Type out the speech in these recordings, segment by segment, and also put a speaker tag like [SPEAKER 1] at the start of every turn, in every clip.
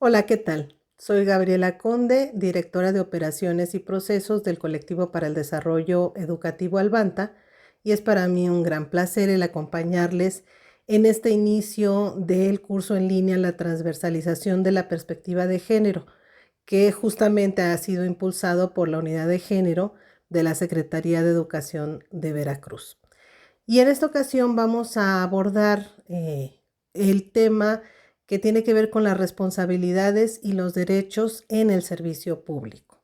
[SPEAKER 1] Hola, ¿qué tal? Soy Gabriela Conde, directora de Operaciones y Procesos del Colectivo para el Desarrollo Educativo Albanta, y es para mí un gran placer el acompañarles en este inicio del curso en línea La transversalización de la perspectiva de género, que justamente ha sido impulsado por la Unidad de Género de la Secretaría de Educación de Veracruz. Y en esta ocasión vamos a abordar el tema que tiene que ver con las responsabilidades y los derechos en el servicio público.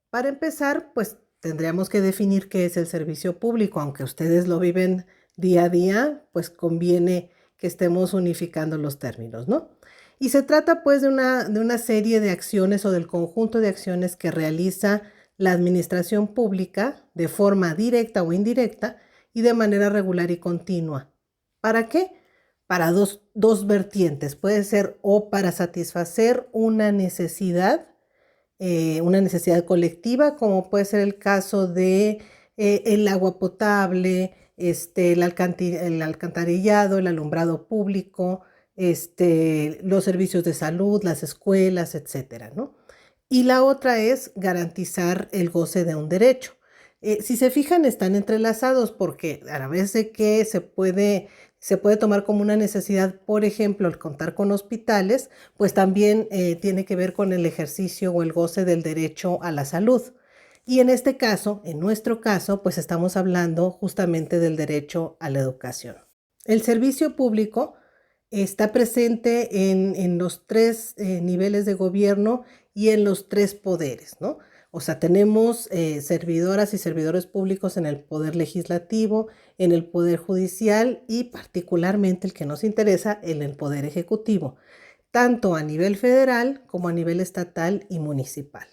[SPEAKER 1] Para empezar, pues tendríamos que definir qué es el servicio público, aunque ustedes lo viven día a día, pues conviene que estemos unificando los términos, ¿no? Y se trata pues de una serie de acciones o del conjunto de acciones que realiza la administración pública de forma directa o indirecta y de manera regular y continua. ¿Para qué? Para dos vertientes. Puede ser o para satisfacer una necesidad colectiva, como puede ser el caso de el agua potable, el alcantarillado, el alumbrado público, los servicios de salud, las escuelas, etcétera, ¿no? Y la otra es garantizar el goce de un derecho. Si se fijan, están entrelazados porque a la vez de que se puede tomar como una necesidad, por ejemplo, el contar con hospitales, pues también tiene que ver con el ejercicio o el goce del derecho a la salud. Y en este caso, en nuestro caso, pues estamos hablando justamente del derecho a la educación. El servicio público está presente en los tres niveles de gobierno y en los tres poderes, ¿no? O sea, tenemos servidoras y servidores públicos en el poder legislativo, en el poder judicial y particularmente el que nos interesa, en el poder ejecutivo, tanto a nivel federal como a nivel estatal y municipal.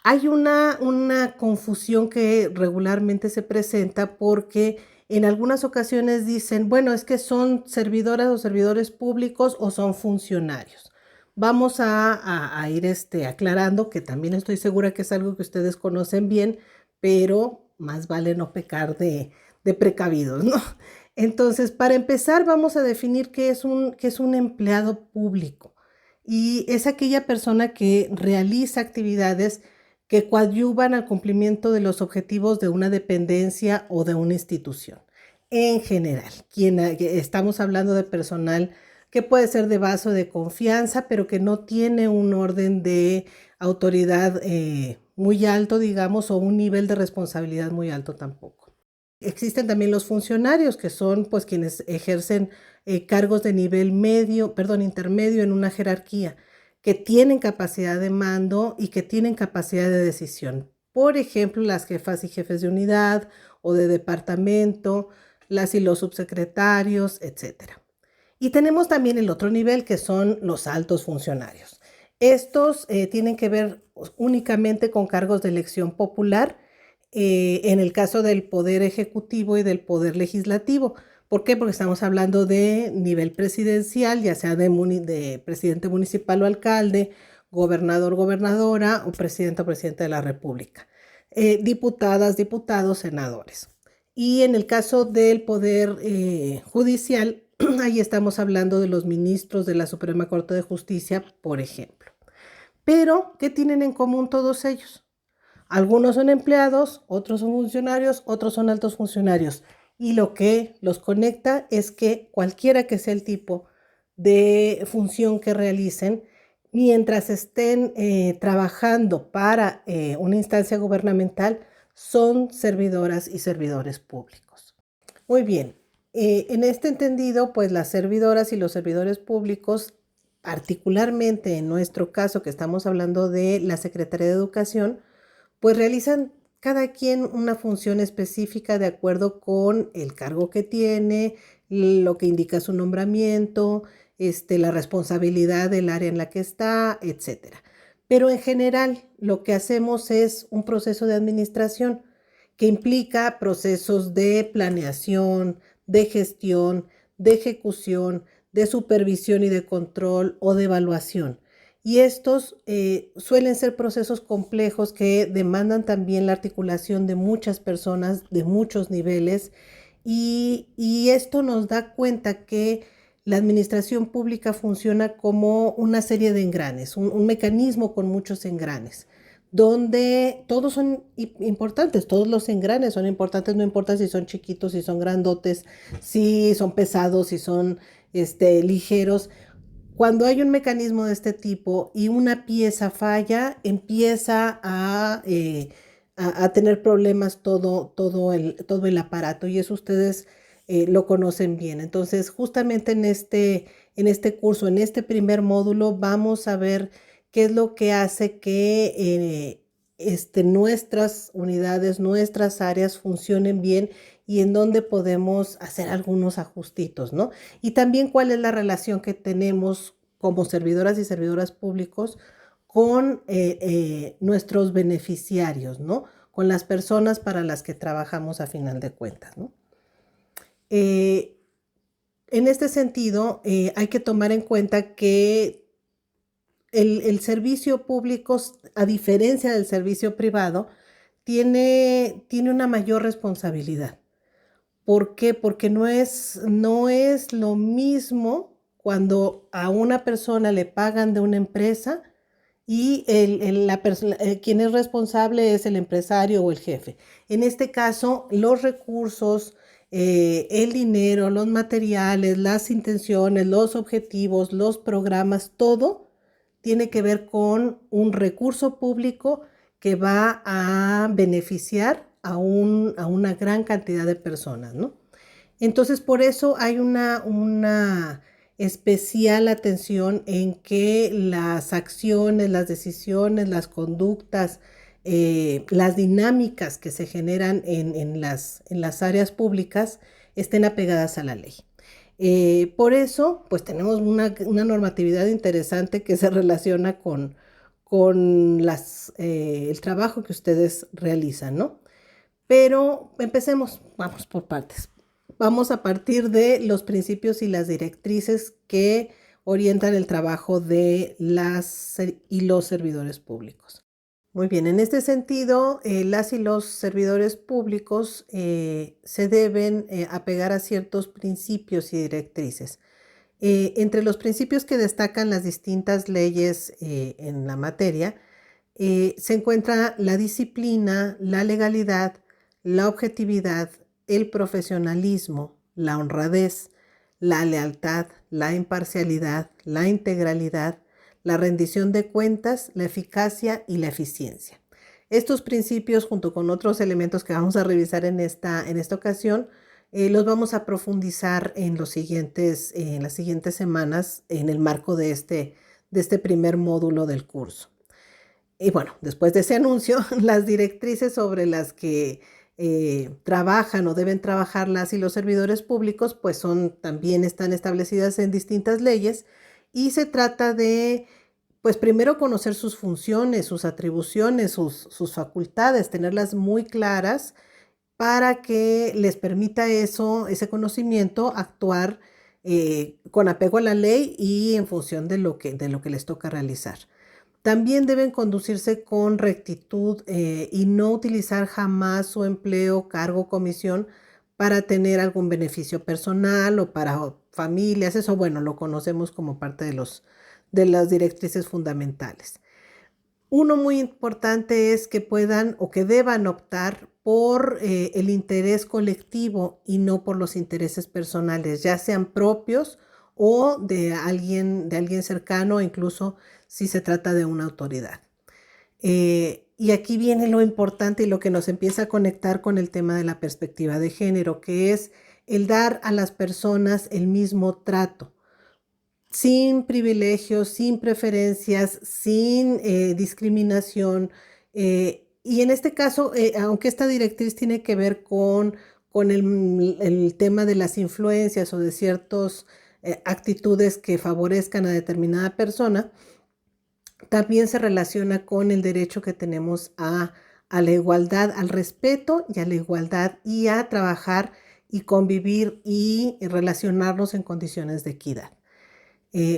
[SPEAKER 1] Hay una confusión que regularmente se presenta porque en algunas ocasiones dicen, bueno, es que son servidoras o servidores públicos o son funcionarios. Vamos a ir aclarando que también estoy segura que es algo que ustedes conocen bien, pero más vale no pecar de precavidos, ¿no? Entonces, para empezar, vamos a definir qué es un empleado público. Y es aquella persona que realiza actividades que coadyuvan al cumplimiento de los objetivos de una dependencia o de una institución. En general, estamos hablando de personal que puede ser de base de confianza, pero que no tiene un orden de autoridad muy alto, digamos, o un nivel de responsabilidad muy alto tampoco. Existen también los funcionarios, que son pues quienes ejercen cargos de nivel medio, perdón, intermedio en una jerarquía, que tienen capacidad de mando y que tienen capacidad de decisión. Por ejemplo, las jefas y jefes de unidad o de departamento, las y los subsecretarios, etcétera. Y tenemos también el otro nivel, que son los altos funcionarios. Estos tienen que ver únicamente con cargos de elección popular, en el caso del poder ejecutivo y del poder legislativo. ¿Por qué? Porque estamos hablando de nivel presidencial, ya sea de presidente municipal o alcalde, gobernador, gobernadora o presidente de la república, diputadas, diputados, senadores. Y en el caso del poder judicial, ahí estamos hablando de los ministros de la Suprema Corte de Justicia, por ejemplo. Pero, ¿qué tienen en común todos ellos? Algunos son empleados, otros son funcionarios, otros son altos funcionarios. Y lo que los conecta es que cualquiera que sea el tipo de función que realicen, mientras estén trabajando para una instancia gubernamental, son servidoras y servidores públicos. Muy bien, en este entendido, pues las servidoras y los servidores públicos, particularmente en nuestro caso que estamos hablando de la Secretaría de Educación, pues realizan cada quien una función específica de acuerdo con el cargo que tiene, lo que indica su nombramiento, la responsabilidad del área en la que está, etcétera. Pero en general lo que hacemos es un proceso de administración que implica procesos de planeación, de gestión, de ejecución, de supervisión y de control o de evaluación. Y estos suelen ser procesos complejos que demandan también la articulación de muchas personas de muchos niveles y esto nos da cuenta que la administración pública funciona como una serie de engranes, un mecanismo con muchos engranes, donde todos son importantes, todos los engranes son importantes, no importa si son chiquitos, si son grandotes, si son pesados, si son ligeros. Cuando hay un mecanismo de este tipo y una pieza falla, empieza a tener problemas todo el aparato, y eso ustedes lo conocen bien. Entonces, justamente en este curso, en este primer módulo, vamos a ver qué es lo que hace que nuestras unidades, nuestras áreas funcionen bien y en dónde podemos hacer algunos ajustitos, ¿no? Y también cuál es la relación que tenemos como servidoras y servidores públicos con nuestros beneficiarios, ¿no? Con las personas para las que trabajamos a final de cuentas, ¿no? Eh, en este sentido, hay que tomar en cuenta que el servicio público, a diferencia del servicio privado, tiene una mayor responsabilidad. ¿Por qué? Porque no es lo mismo cuando a una persona le pagan de una empresa y quien es responsable es el empresario o el jefe. En este caso, los recursos, el dinero, los materiales, las intenciones, los objetivos, los programas, todo tiene que ver con un recurso público que va a beneficiar a una gran cantidad de personas, ¿no? Entonces, por eso hay una especial atención en que las acciones, las decisiones, las conductas, las dinámicas que se generan en las áreas públicas estén apegadas a la ley. Por eso, pues tenemos una normatividad interesante que se relaciona con el trabajo que ustedes realizan, ¿no? Pero empecemos, vamos por partes. Vamos a partir de los principios y las directrices que orientan el trabajo de las y los servidores públicos. Muy bien, en este sentido, las y los servidores públicos se deben apegar a ciertos principios y directrices. Entre los principios que destacan las distintas leyes en la materia, se encuentra la disciplina, la legalidad, la objetividad, el profesionalismo, la honradez, la lealtad, la imparcialidad, la integralidad, la rendición de cuentas, la eficacia y la eficiencia. Estos principios, junto con otros elementos que vamos a revisar en esta ocasión, los vamos a profundizar en las siguientes semanas en el marco de este primer módulo del curso. Y bueno, después de ese anuncio, las directrices sobre las que trabajan o deben trabajar las y los servidores públicos, pues también están establecidas en distintas leyes, y se trata de, pues primero conocer sus funciones, sus atribuciones, sus facultades, tenerlas muy claras para que les permita ese conocimiento, actuar con apego a la ley y en función de lo que les toca realizar. También deben conducirse con rectitud y no utilizar jamás su empleo, cargo o comisión para tener algún beneficio personal o para familias. Eso, bueno, lo conocemos como parte de las directrices fundamentales. Uno muy importante es que puedan o que deban optar por el interés colectivo y no por los intereses personales, ya sean propios o de alguien cercano, incluso si se trata de una autoridad. Y aquí viene lo importante y lo que nos empieza a conectar con el tema de la perspectiva de género, que es el dar a las personas el mismo trato, sin privilegios, sin preferencias, sin discriminación. Y en este caso, aunque esta directriz tiene que ver con el tema de las influencias o de ciertas actitudes que favorezcan a determinada persona, también se relaciona con el derecho que tenemos a la igualdad, al respeto y a la igualdad, y a trabajar y convivir y relacionarnos en condiciones de equidad.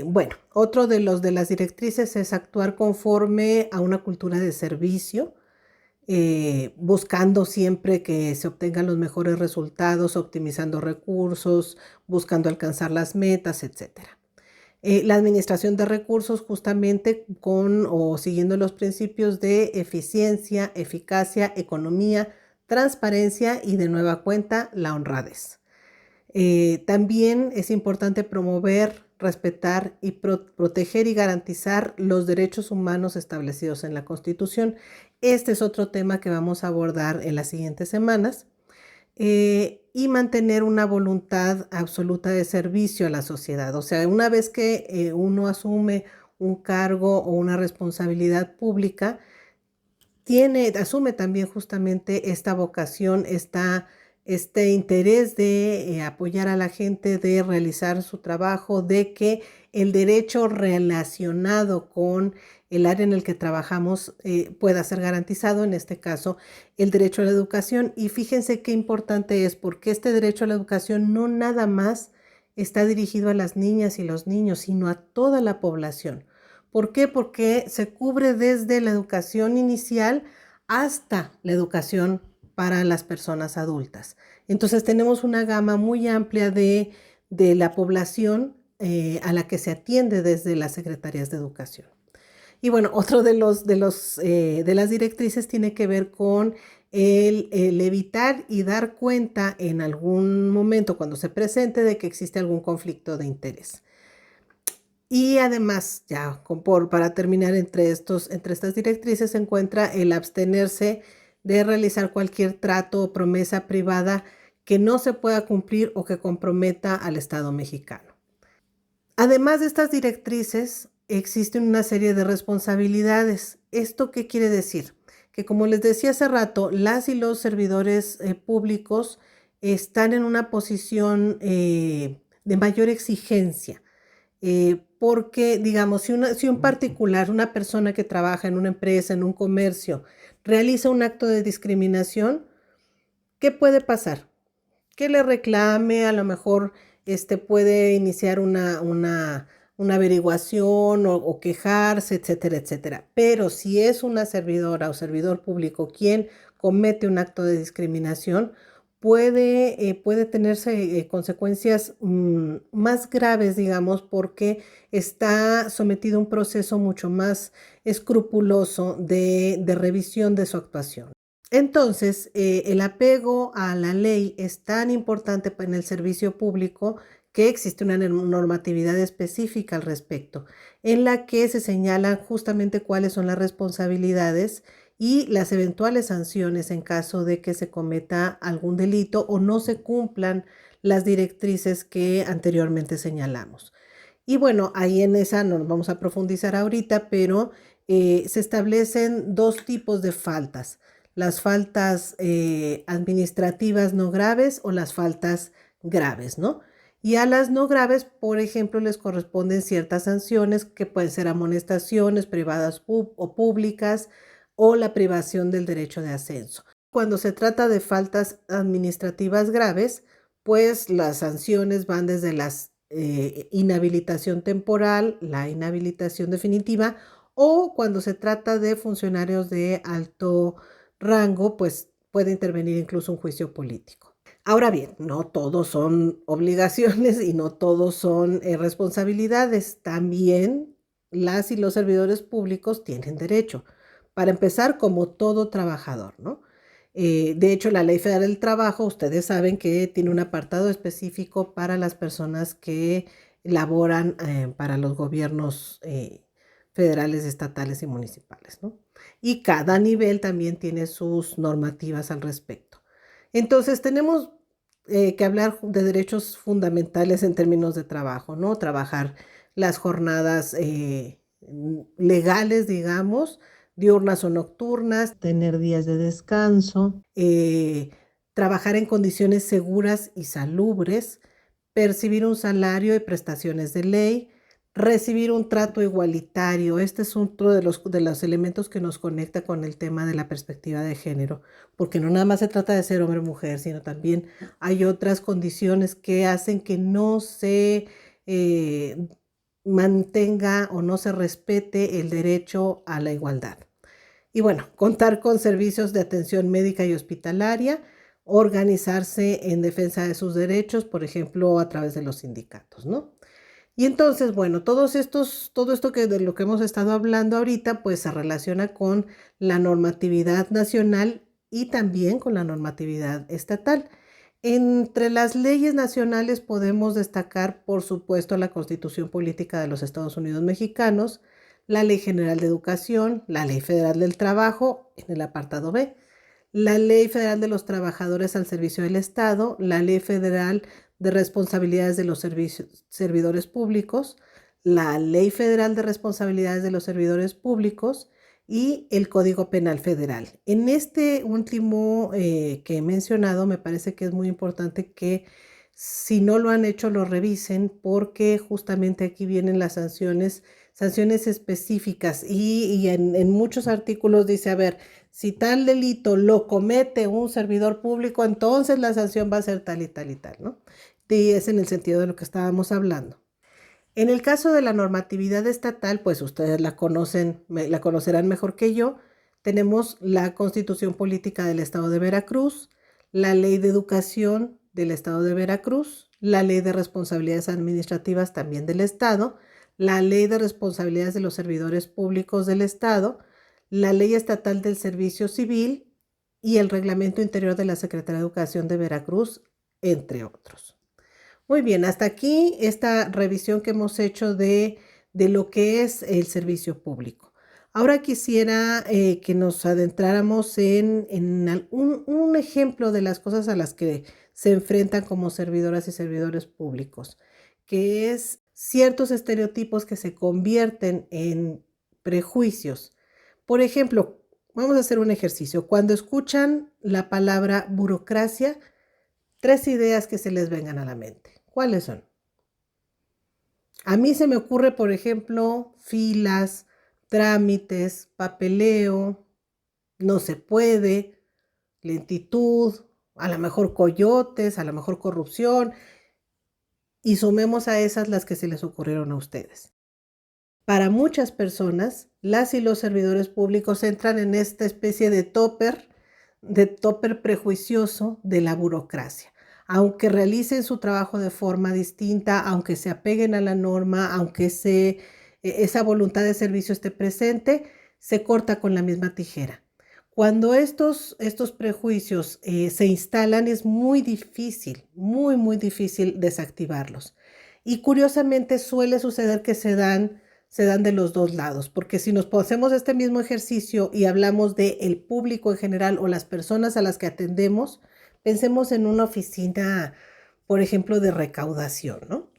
[SPEAKER 1] Bueno, otro de las directrices es actuar conforme a una cultura de servicio, buscando siempre que se obtengan los mejores resultados, optimizando recursos, buscando alcanzar las metas, etcétera. La administración de recursos justamente con o siguiendo los principios de eficiencia, eficacia, economía, transparencia y de nueva cuenta la honradez. También es importante promover, respetar y proteger y garantizar los derechos humanos establecidos en la Constitución. Este es otro tema que vamos a abordar en las siguientes semanas. Y mantener una voluntad absoluta de servicio a la sociedad. O sea, una vez que uno asume un cargo o una responsabilidad pública, asume también justamente esta vocación, este interés de apoyar a la gente, de realizar su trabajo, de que el derecho relacionado con el área en el que trabajamos pueda ser garantizado, en este caso, el derecho a la educación. Y fíjense qué importante es, porque este derecho a la educación no nada más está dirigido a las niñas y los niños, sino a toda la población. ¿Por qué? Porque se cubre desde la educación inicial hasta la educación para las personas adultas. Entonces tenemos una gama muy amplia de la población a la que se atiende desde las secretarías de educación. Y bueno, otro de las directrices tiene que ver con el evitar y dar cuenta en algún momento cuando se presente de que existe algún conflicto de interés. Y además, ya para terminar, entre estas directrices se encuentra el abstenerse de realizar cualquier trato o promesa privada que no se pueda cumplir o que comprometa al Estado mexicano. Además de estas directrices, existen una serie de responsabilidades. ¿Esto qué quiere decir? Que como les decía hace rato, las y los servidores públicos están en una posición de mayor exigencia. Porque, digamos, si un particular, una persona que trabaja en una empresa, en un comercio, realiza un acto de discriminación, ¿qué puede pasar? Que le reclame, a lo mejor puede iniciar una averiguación o quejarse, etcétera, etcétera. Pero si es una servidora o servidor público quien comete un acto de discriminación, puede tenerse consecuencias más graves, digamos, porque está sometido a un proceso mucho más escrupuloso de revisión de su actuación. Entonces, el apego a la ley es tan importante en el servicio público que existe una normatividad específica al respecto, en la que se señalan justamente cuáles son las responsabilidades y las eventuales sanciones en caso de que se cometa algún delito o no se cumplan las directrices que anteriormente señalamos. Y bueno, ahí en esa no nos vamos a profundizar ahorita, pero se establecen dos tipos de faltas: las faltas administrativas no graves o las faltas graves, ¿no? Y a las no graves, por ejemplo, les corresponden ciertas sanciones que pueden ser amonestaciones privadas o públicas o la privación del derecho de ascenso. Cuando se trata de faltas administrativas graves, pues las sanciones van desde las inhabilitación temporal, la inhabilitación definitiva, o cuando se trata de funcionarios de alto rango, pues puede intervenir incluso un juicio político. Ahora bien, no todos son obligaciones y no todos son responsabilidades. También las y los servidores públicos tienen derecho. Para empezar, como todo trabajador, ¿no? De hecho, la Ley Federal del Trabajo, ustedes saben que tiene un apartado específico para las personas que laboran para los gobiernos federales, estatales y municipales, ¿no? Y cada nivel también tiene sus normativas al respecto. Entonces, tenemos que hablar de derechos fundamentales en términos de trabajo, ¿no? Trabajar las jornadas legales, digamos, diurnas o nocturnas, tener días de descanso, trabajar en condiciones seguras y salubres, percibir un salario y prestaciones de ley, recibir un trato igualitario. Este es otro de los elementos que nos conecta con el tema de la perspectiva de género, porque no nada más se trata de ser hombre o mujer, sino también hay otras condiciones que hacen que no se mantenga o no se respete el derecho a la igualdad. Y bueno, contar con servicios de atención médica y hospitalaria, organizarse en defensa de sus derechos, por ejemplo, a través de los sindicatos, ¿no? Y entonces, bueno, todo esto que de lo que hemos estado hablando ahorita, pues se relaciona con la normatividad nacional y también con la normatividad estatal. Entre las leyes nacionales podemos destacar, por supuesto, la Constitución Política de los Estados Unidos Mexicanos, la Ley General de Educación, la Ley Federal del Trabajo, en el apartado B, la Ley Federal de los Trabajadores al Servicio del Estado, la Ley Federal de Responsabilidades de los Servidores Públicos, la Ley Federal de Responsabilidades de los Servidores Públicos y el Código Penal Federal. En este último que he mencionado, me parece que es muy importante que si no lo han hecho, lo revisen porque justamente aquí vienen las sanciones específicas y en muchos artículos dice, a ver, si tal delito lo comete un servidor público, entonces la sanción va a ser tal y tal y tal, ¿no? Y es en el sentido de lo que estábamos hablando. En el caso de la normatividad estatal, pues ustedes la conocen, la conocerán mejor que yo. Tenemos la Constitución Política del Estado de Veracruz, la Ley de Educación del Estado de Veracruz, la Ley de Responsabilidades Administrativas también del Estado, la Ley de Responsabilidades de los Servidores Públicos del Estado, la Ley Estatal del Servicio Civil y el Reglamento Interior de la Secretaría de Educación de Veracruz, entre otros. Muy bien, hasta aquí esta revisión que hemos hecho de lo que es el servicio público. Ahora quisiera que nos adentráramos en un ejemplo de las cosas a las que se enfrentan como servidoras y servidores públicos, que es ciertos estereotipos que se convierten en prejuicios. Por ejemplo, vamos a hacer un ejercicio. Cuando escuchan la palabra burocracia, 3 ideas que se les vengan a la mente. ¿Cuáles son? A mí se me ocurre, por ejemplo, filas, trámites, papeleo, no se puede, lentitud, a lo mejor coyotes, a lo mejor corrupción, y sumemos a esas las que se les ocurrieron a ustedes. Para muchas personas, las y los servidores públicos entran en esta especie de topper prejuicioso de la burocracia. Aunque realicen su trabajo de forma distinta, aunque se apeguen a la norma, aunque esa voluntad de servicio esté presente, se corta con la misma tijera. Cuando estos prejuicios se instalan, es muy difícil, muy, muy difícil desactivarlos. Y curiosamente suele suceder que se dan de los dos lados, porque si nos hacemos este mismo ejercicio y hablamos del público en general o las personas a las que atendemos, pensemos en una oficina, por ejemplo, de recaudación, ¿no?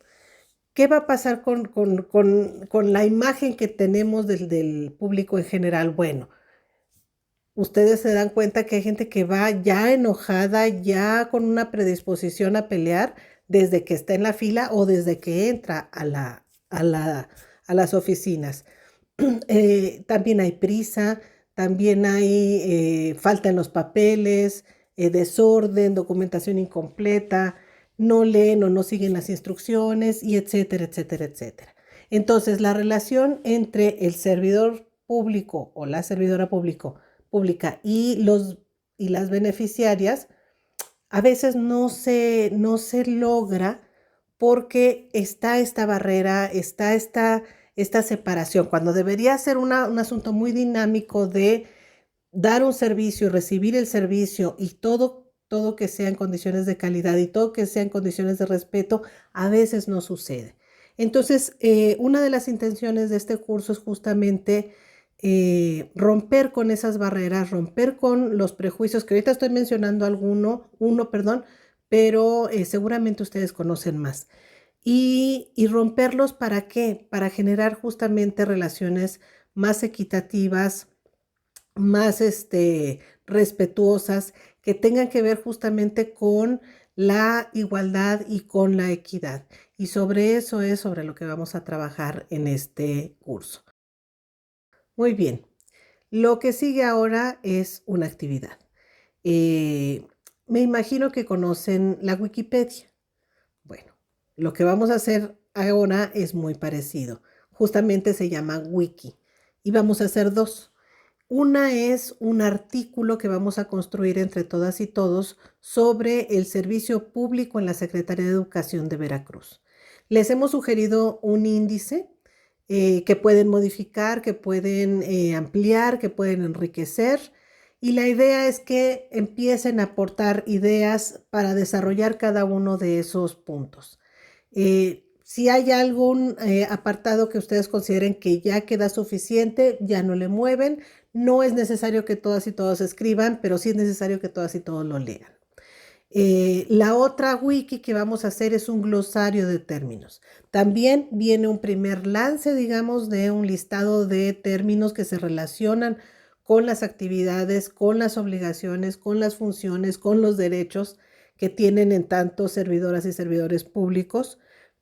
[SPEAKER 1] ¿Qué va a pasar con la imagen que tenemos del público en general? Bueno, ustedes se dan cuenta que hay gente que va ya enojada, ya con una predisposición a pelear desde que está en la fila o desde que entra a las oficinas. También hay prisa, también hay falta en los papeles, desorden, documentación incompleta, no leen o no siguen las instrucciones y etcétera, etcétera, etcétera. Entonces, la relación entre el servidor público o la servidora pública y las beneficiarias a veces no se logra porque está esta barrera, está esta separación, cuando debería ser un asunto muy dinámico de dar un servicio y recibir el servicio y todo que sea en condiciones de calidad y todo que sea en condiciones de respeto, a veces no sucede. Entonces, una de las intenciones de este curso es justamente romper con esas barreras, romper con los prejuicios, que ahorita estoy mencionando uno, perdón, pero seguramente ustedes conocen más. Y romperlos ¿para qué? Para generar justamente relaciones más equitativas, más respetuosas, que tengan que ver justamente con la igualdad y con la equidad. Y sobre eso es sobre lo que vamos a trabajar en este curso. Muy bien, lo que sigue ahora es una actividad. Me imagino que conocen la Wikipedia. Bueno, lo que vamos a hacer ahora es muy parecido. Justamente se llama Wiki y vamos a hacer 2. Una es un artículo que vamos a construir entre todas y todos sobre el servicio público en la Secretaría de Educación de Veracruz. Les hemos sugerido un índice que pueden modificar, que pueden ampliar, que pueden enriquecer. Y la idea es que empiecen a aportar ideas para desarrollar cada uno de esos puntos. Si hay algún apartado que ustedes consideren que ya queda suficiente, ya no le mueven. No es necesario que todas y todos escriban, pero sí es necesario que todas y todos lo lean. La otra wiki que vamos a hacer es un glosario de términos. También viene un primer lance, digamos, de un listado de términos que se relacionan con las actividades, con las obligaciones, con las funciones, con los derechos que tienen en tanto servidoras y servidores públicos,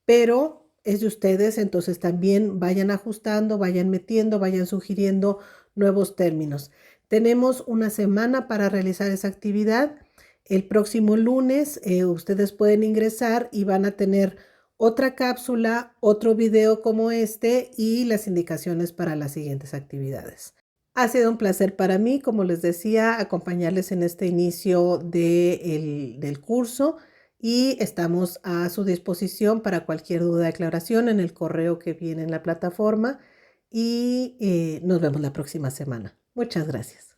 [SPEAKER 1] pero es de ustedes, entonces también vayan ajustando, vayan metiendo, vayan sugiriendo nuevos términos. Tenemos una semana para realizar esa actividad. El próximo lunes ustedes pueden ingresar y van a tener otra cápsula, otro video como este y las indicaciones para las siguientes actividades. Ha sido un placer para mí, como les decía, acompañarles en este inicio del curso y estamos a su disposición para cualquier duda o aclaración en el correo que viene en la plataforma y nos vemos la próxima semana. Muchas gracias.